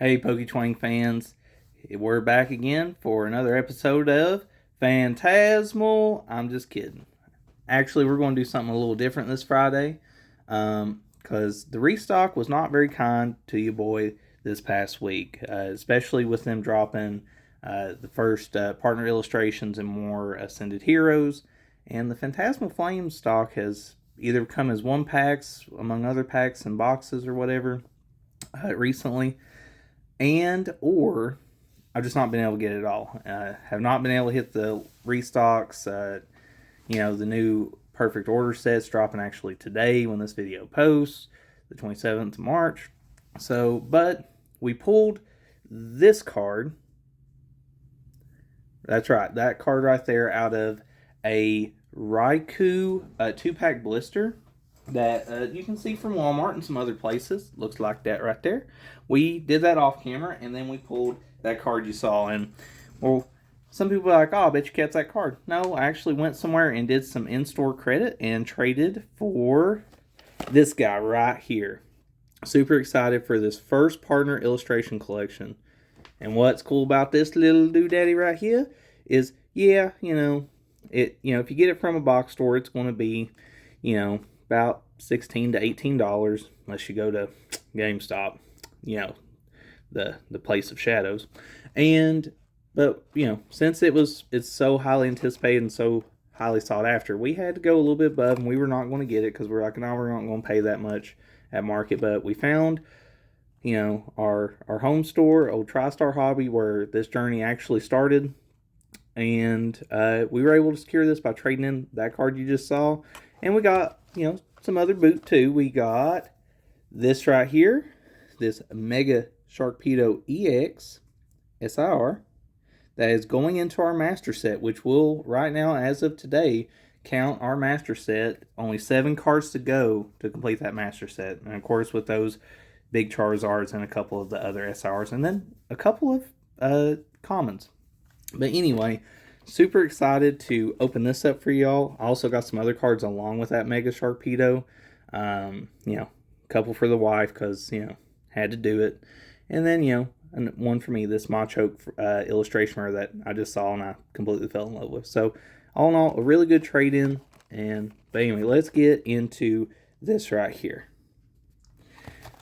Hey, Poké Tonk fans, we're back again for another episode of Phantasmal. I'm just kidding. Actually, we're going to do something a little different this Friday because the restock was not very kind to you boy this past week, especially with them dropping the first partner illustrations and more Ascended Heroes. And the Phantasmal Flames stock has either come as one packs among other packs and boxes or whatever recently, and or I've just not been able to get it all. Have not been able to hit the restocks. The new perfect order sets dropping actually today when this video posts, the 27th of March. So, but we pulled this card. That's right, that card right there out of a Raikou 2-pack blister that you can see from Walmart and some other places. Looks like that right there. We did that off camera, and then we pulled that card you saw. And, well, some people are like, oh, I bet you kept that card. No, I actually went somewhere and did some in-store credit and traded for this guy right here. Super excited for this first partner illustration collection. And what's cool about this little doodaddy right here is, if you get it from a box store, it's going to be, about $16 to $18 unless you go to GameStop, the place of shadows. But since it's so highly anticipated and so highly sought after, we had to go a little bit above, and we were not going to get it because we're like, no, we're not going to pay that much at market. But we found our home store, Old TriStar Hobby, where this journey actually started, and we were able to secure this by trading in that card you just saw. And we got some other boot too. We got this right here, this Mega Sharpedo EX SIR that is going into our master set, which will right now, as of today, count our master set. Only 7 cards to go to complete that master set, and of course with those big Charizards and a couple of the other SRs, and then a couple of commons. But anyway, super excited to open this up for y'all. I also got some other cards along with that Mega Sharpedo. A couple for the wife because, had to do it. And then, and one for me, this Machoke illustration that I just saw and I completely fell in love with. So, all in all, a really good trade-in. But anyway, let's get into this right here.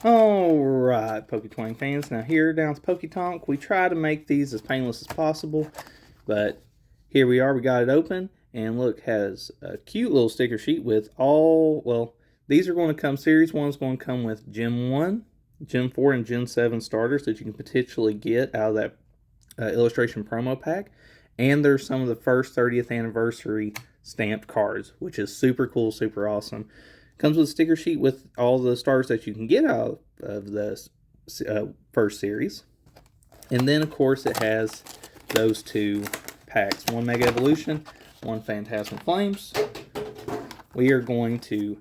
Alright, Poké Tonk fans. Now here down to Poké Tonk, we try to make these as painless as possible. But here we are, we got it open. And look, has a cute little sticker sheet with these are going to come, Series 1 is going to come with Gen 1, Gen 4, and Gen 7 starters that you can potentially get out of that illustration promo pack. And there's some of the first 30th anniversary stamped cards, which is super cool, super awesome. Comes with a sticker sheet with all the stars that you can get out of the first series. And then, of course, it has those 2 packs. One Mega Evolution, one Phantasmal Flames. We are going to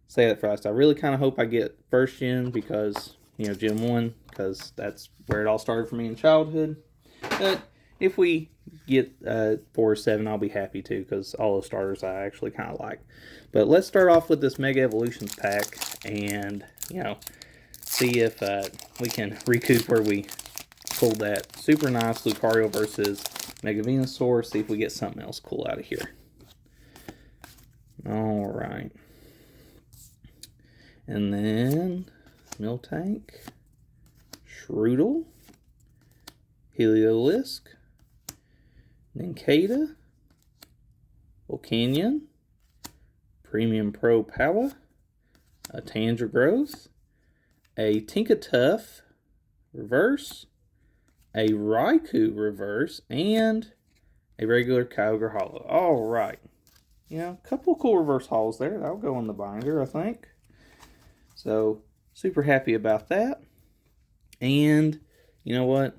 say that first. I really kind of hope I get first gen because, Gen 1, because that's where it all started for me in childhood. But if we get 4 or 7, I'll be happy too, because all those starters I actually kind of like. But let's start off with this Mega Evolutions pack and, see if we can recoup where we pulled that super nice Lucario versus Mega Venusaur. See if we get something else cool out of here. Alright. And then Miltank, Shroodle, Heliolisk, Nincada, Volcanion, Premium Pro Power, a Tangrowth, a Tinkatuff reverse, a Raikou reverse, and a regular Kyogre holo. Alright. A couple of cool reverse holos there. That'll go in the binder, I think. So, super happy about that. And, you know what?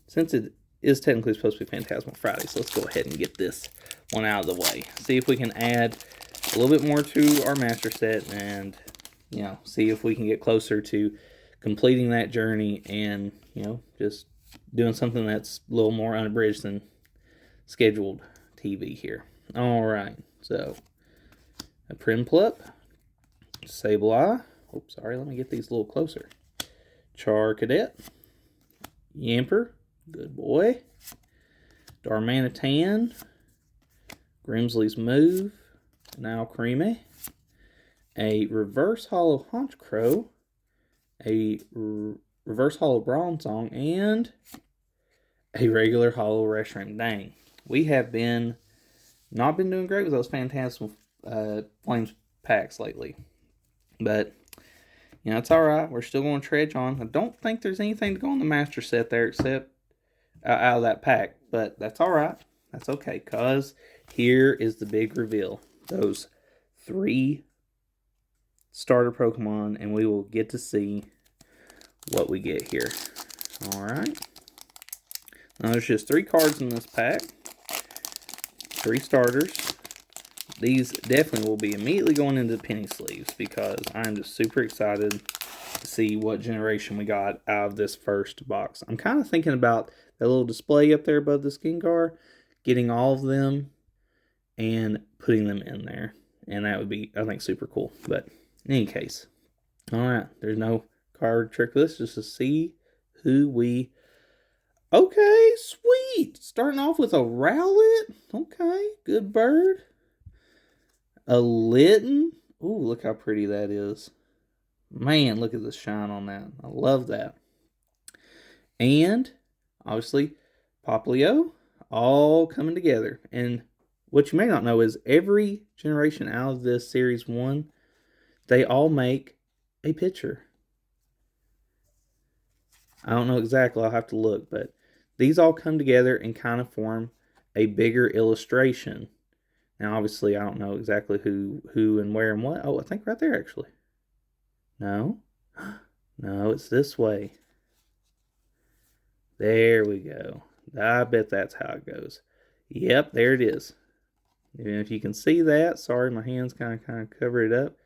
Since it is technically supposed to be Phantasmal Friday, so let's go ahead and get this one out of the way. See if we can add a little bit more to our master set and, see if we can get closer to completing that journey and, just doing something that's a little more unabridged than scheduled TV here. Alright, so a Prinplup, Sableye, oops, sorry, let me get these a little closer. Charcadet, Yamper, good boy. Darmanitan, Grimsley's Move, now Creamy. A reverse hollow Honchkrow, a reverse hollow Bronzong, and a regular hollow Reshiram. Dang, we have not been doing great with those Phantasmal Flames packs lately. But, you know, it's alright. We're still going to trudge on. I don't think there's anything to go on the Master Set there except out of that pack. But that's alright. That's okay, because here is the big reveal. Those 3 starter Pokemon, and we will get to see what we get here. Alright. Now, there's just 3 cards in this pack. 3 starters. These definitely will be immediately going into the penny sleeves because I'm just super excited to see what generation we got out of this first box. I'm kind of thinking about that little display up there above the Gengar, getting all of them and putting them in there. And that would be, I think, super cool. But in any case, alright, there's no card trick list just to see who we... Okay, sweet! Starting off with a Rowlet. Okay, good bird. A Litten. Ooh, look how pretty that is. Man, look at the shine on that. I love that. And, obviously, Popplio. All coming together. And what you may not know is every generation out of this Series 1, they all make a picture. I don't know exactly. I'll have to look. But these all come together and kind of form a bigger illustration. Now, obviously, I don't know exactly who and where and what. Oh, I think right there, actually. No. No, it's this way. There we go. I bet that's how it goes. Yep, there it is. And if you can see that, sorry, my hands kind of cover it up.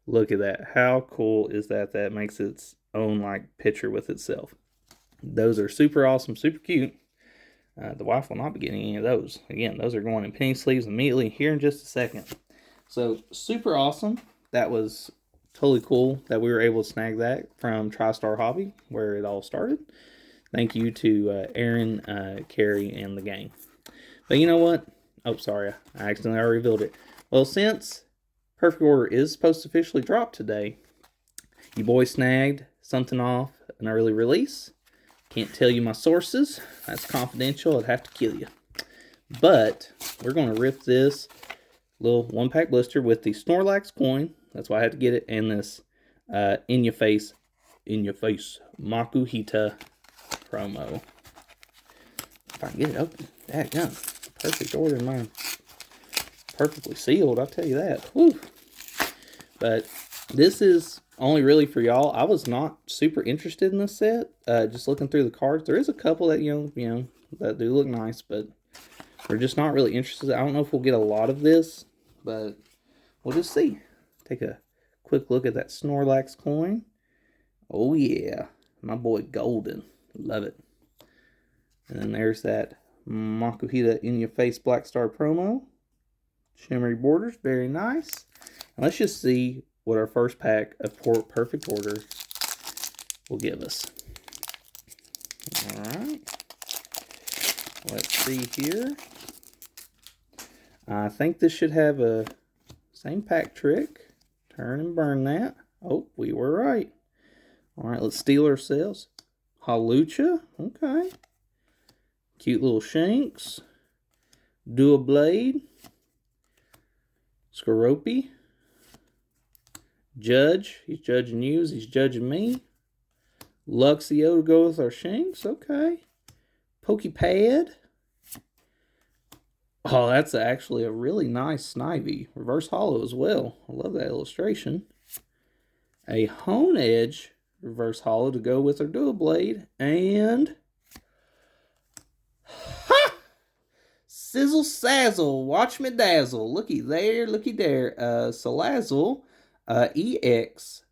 Look at that. How cool is that? That makes its own, like, picture with itself. Those are super awesome, super cute. The wife will not be getting any of those. Again, those are going in penny sleeves immediately here in just a second. So, super awesome. That was totally cool that we were able to snag that from TriStar Hobby, where it all started. Thank you to Aaron, Carrie, and the gang. But you know what? Oh, sorry. I accidentally already revealed it. Well, since Perfect Order is supposed to officially drop today, you boys snagged something off an early release. Can't tell you my sources. That's confidential. I'd have to kill you. But we're going to rip this little 1-pack blister with the Snorlax coin. That's why I had to get it. And this in your face Makuhita promo. If I can get it open. Dadgum. Perfect Order, mine. Perfectly sealed, I'll tell you that. Whew. But this is only really for y'all. I was not super interested in this set. Just looking through the cards, there is a couple that you know that do look nice, but we're just not really interested. I don't know if we'll get a lot of this, but we'll just see. Take a quick look at that Snorlax coin. Oh yeah, my boy Golden, love it. And then there's that Makuhita in your face Black Star promo. Shimmery borders, very nice. And let's just see what our first pack of Perfect Order will give us. Alright. Let's see here. I think this should have a same pack trick. Turn and burn that. Oh, we were right. Alright, let's steal ourselves. Halucha. Okay. Cute little Shanks. Dual Blade. Skoropy. Judge. He's judging you. He's judging me. Luxio to go with our Shanks. Okay. Pokepad. Oh, that's actually a really nice Snivy. Reverse hollow as well. I love that illustration. A Hone Edge reverse hollow to go with our Dual Blade. And... ha! Sizzle Sazzle. Watch me dazzle. Looky there. Looky there. Salazzle. EX.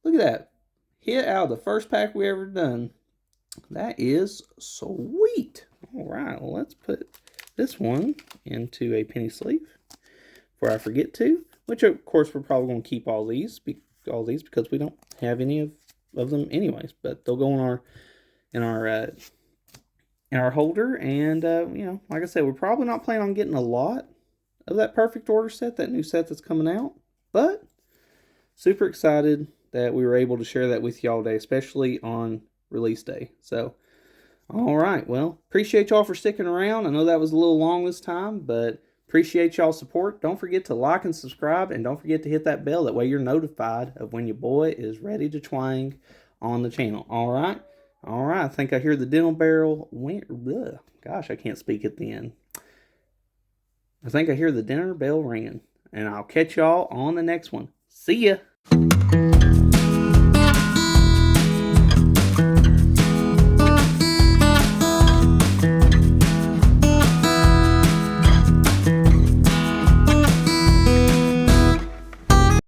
Look at that. Hit out of the first pack we ever done. That is sweet. Alright, well, let's put this one into a penny sleeve before I forget to. Which, of course, we're probably going to keep all these because we don't have any of them anyways. But they'll go in our in our holder. And, you know, like I said, we're probably not planning on getting a lot of that perfect order set, that new set that's coming out. But super excited that we were able to share that with y'all today, especially on release day. So, all right. Well, appreciate y'all for sticking around. I know that was a little long this time, but appreciate y'all's support. Don't forget to like and subscribe, and don't forget to hit that bell. That way you're notified of when your boy is ready to twang on the channel. All right? All right. I think I hear the dinner bell. Gosh, I can't speak at the end. I think I hear the dinner bell ringing, and I'll catch y'all on the next one. See ya.